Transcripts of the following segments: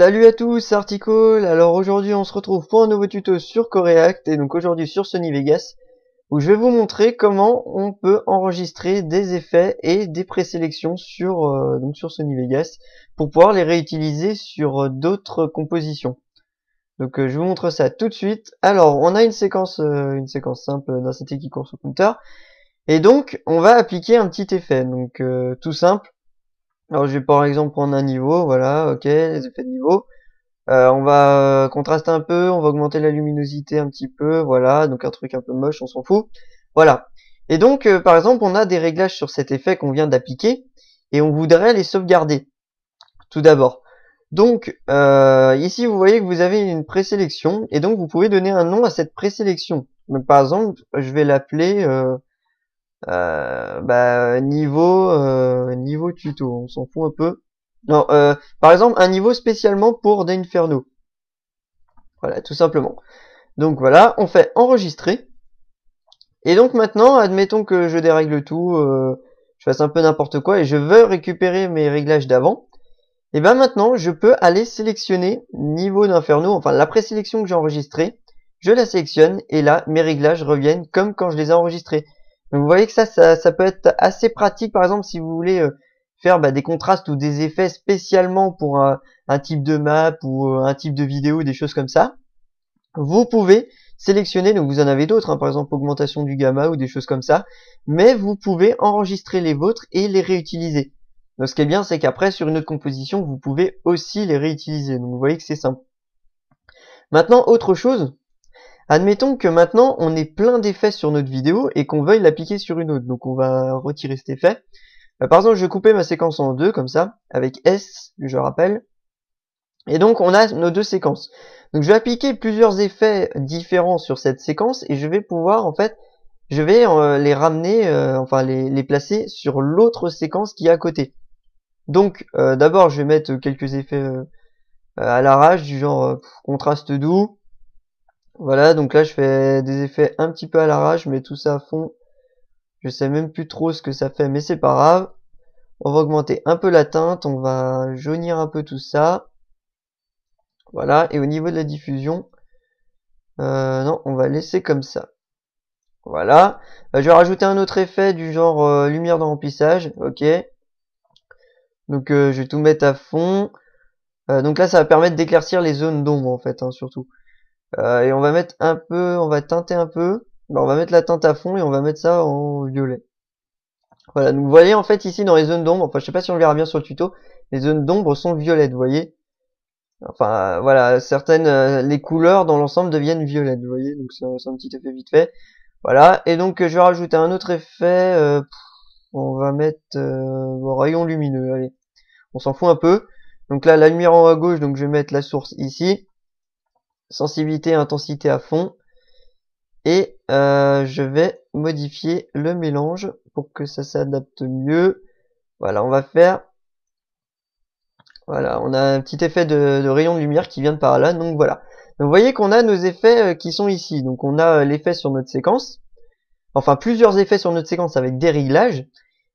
Salut à tous, c'est Articole. Alors aujourd'hui on se retrouve pour un nouveau tuto sur Coreact et donc aujourd'hui sur Sony Vegas où je vais vous montrer comment on peut enregistrer des effets et des présélections sur Sony Vegas pour pouvoir les réutiliser sur d'autres compositions. Donc je vous montre ça tout de suite. Alors on a une séquence simple d'un synthé qui court sur compteur et donc on va appliquer un petit effet. Donc tout simple. Alors je vais par exemple prendre un niveau, voilà, ok, les effets de niveau. On va contraster un peu, on va augmenter la luminosité un petit peu, voilà, donc un truc un peu moche, on s'en fout. Voilà. Et donc par exemple, on a des réglages sur cet effet qu'on vient d'appliquer et on voudrait les sauvegarder. Tout d'abord. Donc ici vous voyez que vous avez une présélection et donc vous pouvez donner un nom à cette présélection. Donc par exemple, je vais l'appeler niveau tuto, on s'en fout un peu. Non, par exemple un niveau spécialement pour d'Inferno. Voilà, tout simplement. Donc voilà, on fait enregistrer. Et donc maintenant, admettons que je dérègle tout, je fasse un peu n'importe quoi et je veux récupérer mes réglages d'avant. Et ben maintenant, je peux aller sélectionner niveau d'Inferno, enfin la présélection que j'ai enregistrée, je la sélectionne et là, mes réglages reviennent comme quand je les ai enregistrés. Donc vous voyez que ça peut être assez pratique, par exemple, si vous voulez faire des contrastes ou des effets spécialement pour un type de map ou un type de vidéo, des choses comme ça. Vous pouvez sélectionner, donc vous en avez d'autres, par exemple augmentation du gamma ou des choses comme ça, mais vous pouvez enregistrer les vôtres et les réutiliser. Donc ce qui est bien, c'est qu'après, sur une autre composition, vous pouvez aussi les réutiliser. Donc vous voyez que c'est simple. Maintenant, autre chose, admettons que maintenant, on ait plein d'effets sur notre vidéo et qu'on veuille l'appliquer sur une autre. Donc on va retirer cet effet. Par exemple, je vais couper ma séquence en deux, comme ça, avec S, je rappelle. Et donc on a nos deux séquences. Donc je vais appliquer plusieurs effets différents sur cette séquence et je vais pouvoir les ramener, les placer sur l'autre séquence qui est à côté. Donc d'abord je vais mettre quelques effets à l'arrache du genre contraste doux. Voilà, donc là je fais des effets un petit peu à l'arrache, je mets tout ça à fond. Je sais même plus trop ce que ça fait, mais c'est pas grave. On va augmenter un peu la teinte, on va jaunir un peu tout ça. Voilà, et au niveau de la diffusion, non, on va laisser comme ça. Voilà. Je vais rajouter un autre effet du genre lumière de remplissage. Ok. Donc je vais tout mettre à fond. Donc là, ça va permettre d'éclaircir les zones d'ombre en fait, surtout. Et on va mettre un peu, on va teinter un peu. On va mettre la teinte à fond et on va mettre ça en violet. Voilà. Donc vous voyez en fait ici dans les zones d'ombre, enfin je sais pas si on le verra bien sur le tuto, les zones d'ombre sont violettes, vous voyez. Enfin voilà, certaines, les couleurs dans l'ensemble deviennent violettes, vous voyez, donc c'est un petit effet vite fait. Voilà, et donc je vais rajouter un autre effet, on va mettre rayon lumineux, allez, on s'en fout un peu. Donc là, la lumière en haut à gauche, donc je vais mettre la source ici, sensibilité, intensité à fond, et je vais modifier le mélange pour que ça s'adapte mieux. Voilà, on va faire... Voilà, on a un petit effet de rayon de lumière qui vient de par là, donc voilà. Donc vous voyez qu'on a nos effets qui sont ici. Donc on a l'effet sur notre séquence, enfin plusieurs effets sur notre séquence avec des réglages,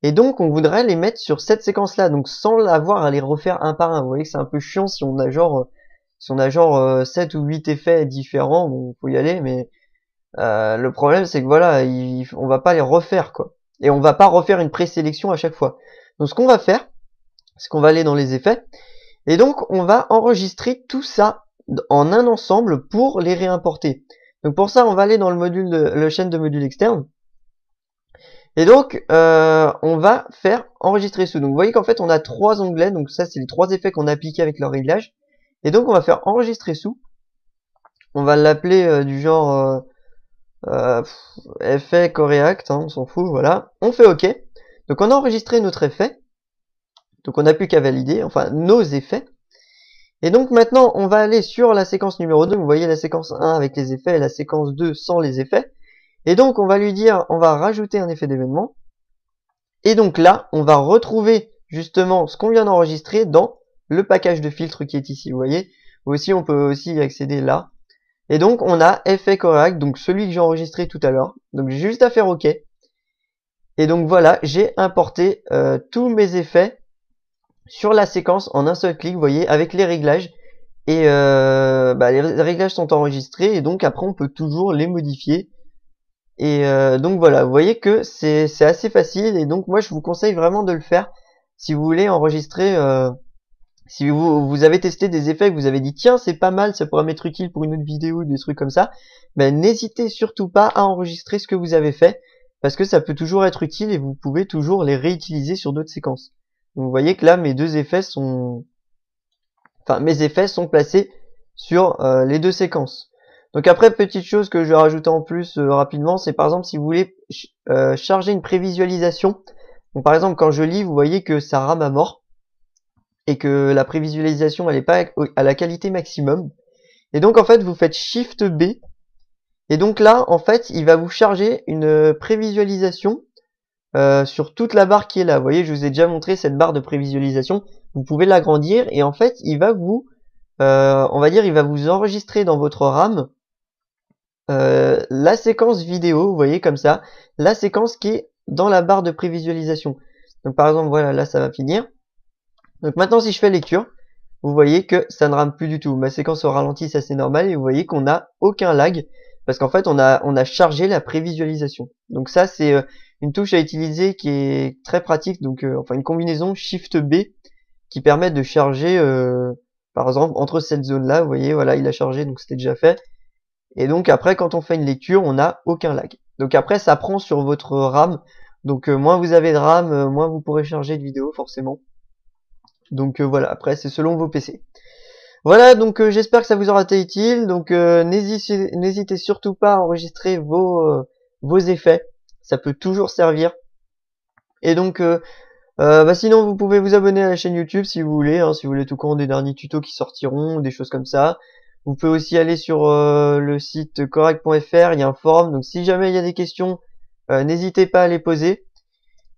et donc on voudrait les mettre sur cette séquence-là, donc sans avoir à les refaire un par un. Vous voyez que c'est un peu chiant si on a genre 7 ou 8 effets différents, bon faut y aller, mais le problème c'est que voilà, on va pas les refaire quoi. Et on va pas refaire une présélection à chaque fois. Donc ce qu'on va faire, c'est qu'on va aller dans les effets, et donc on va enregistrer tout ça en un ensemble pour les réimporter. Donc pour ça on va aller dans le chaîne de module externe, et donc on va faire enregistrer sous. Donc vous voyez qu'en fait on a trois onglets, donc ça c'est les trois effets qu'on a appliqués avec leur réglage, et donc on va faire enregistrer sous. On va l'appeler du genre effet Coreact, on s'en fout, voilà. On fait OK. Donc on a enregistré notre effet. Donc on n'a plus qu'à valider, enfin nos effets. Et donc maintenant on va aller sur la séquence numéro 2, vous voyez la séquence 1 avec les effets et la séquence 2 sans les effets. Et donc on va lui dire, on va rajouter un effet d'événement. Et donc là, on va retrouver justement ce qu'on vient d'enregistrer dans le package de filtres qui est ici, vous voyez. Aussi on peut aussi y accéder là. Et donc on a effet Coreact, donc celui que j'ai enregistré tout à l'heure. Donc j'ai juste à faire OK. Et donc voilà, j'ai importé tous mes effets sur la séquence en un seul clic, vous voyez, avec les réglages Et les réglages sont enregistrés et donc après on peut toujours les modifier. Et donc voilà, vous voyez que c'est assez facile et donc moi je vous conseille vraiment de le faire si vous voulez enregistrer. Si vous avez testé des effets que vous avez dit tiens c'est pas mal, ça pourrait m'être utile pour une autre vidéo, des trucs comme ça, ben n'hésitez surtout pas à enregistrer ce que vous avez fait parce que ça peut toujours être utile et vous pouvez toujours les réutiliser sur d'autres séquences. Donc vous voyez que là mes effets sont placés sur les deux séquences. Donc après, petite chose que je vais rajouter en plus rapidement, c'est par exemple si vous voulez charger une prévisualisation. Donc par exemple quand je lis, vous voyez que ça rame à mort et que la prévisualisation elle est pas à la qualité maximum. Et donc en fait vous faites Shift B et donc là en fait il va vous charger une prévisualisation sur toute la barre qui est là. Vous voyez, je vous ai déjà montré cette barre de prévisualisation. Vous pouvez l'agrandir et en fait il va vous on va dire il va vous enregistrer dans votre RAM la séquence vidéo, vous voyez comme ça, la séquence qui est dans la barre de prévisualisation. Donc par exemple voilà, là ça va finir. Donc maintenant si je fais lecture, vous voyez que ça ne rame plus du tout. Ma séquence au ralenti, ça c'est normal et vous voyez qu'on n'a aucun lag parce qu'en fait on a chargé la prévisualisation. Donc ça c'est une touche à utiliser qui est très pratique, donc enfin une combinaison Shift B qui permet de charger par exemple entre cette zone là, vous voyez voilà il a chargé donc c'était déjà fait. Et donc après quand on fait une lecture on n'a aucun lag. Donc après ça prend sur votre RAM, donc moins vous avez de RAM, moins vous pourrez charger de vidéos forcément. Donc voilà, après c'est selon vos PC. Voilà, donc j'espère que ça vous aura été utile. Donc n'hésitez surtout pas à enregistrer vos effets, ça peut toujours servir. Et donc sinon vous pouvez vous abonner à la chaîne YouTube si vous voulez, hein, si vous voulez tout compte des derniers tutos qui sortiront, des choses comme ça. Vous pouvez aussi aller sur le site Corac.fr, il y a un forum, donc si jamais il y a des questions, n'hésitez pas à les poser.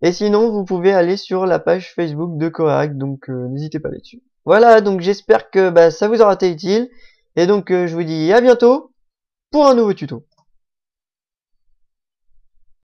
Et sinon, vous pouvez aller sur la page Facebook de Corac, donc n'hésitez pas là-dessus. Voilà, donc j'espère que ça vous aura été utile. Et donc je vous dis à bientôt pour un nouveau tuto.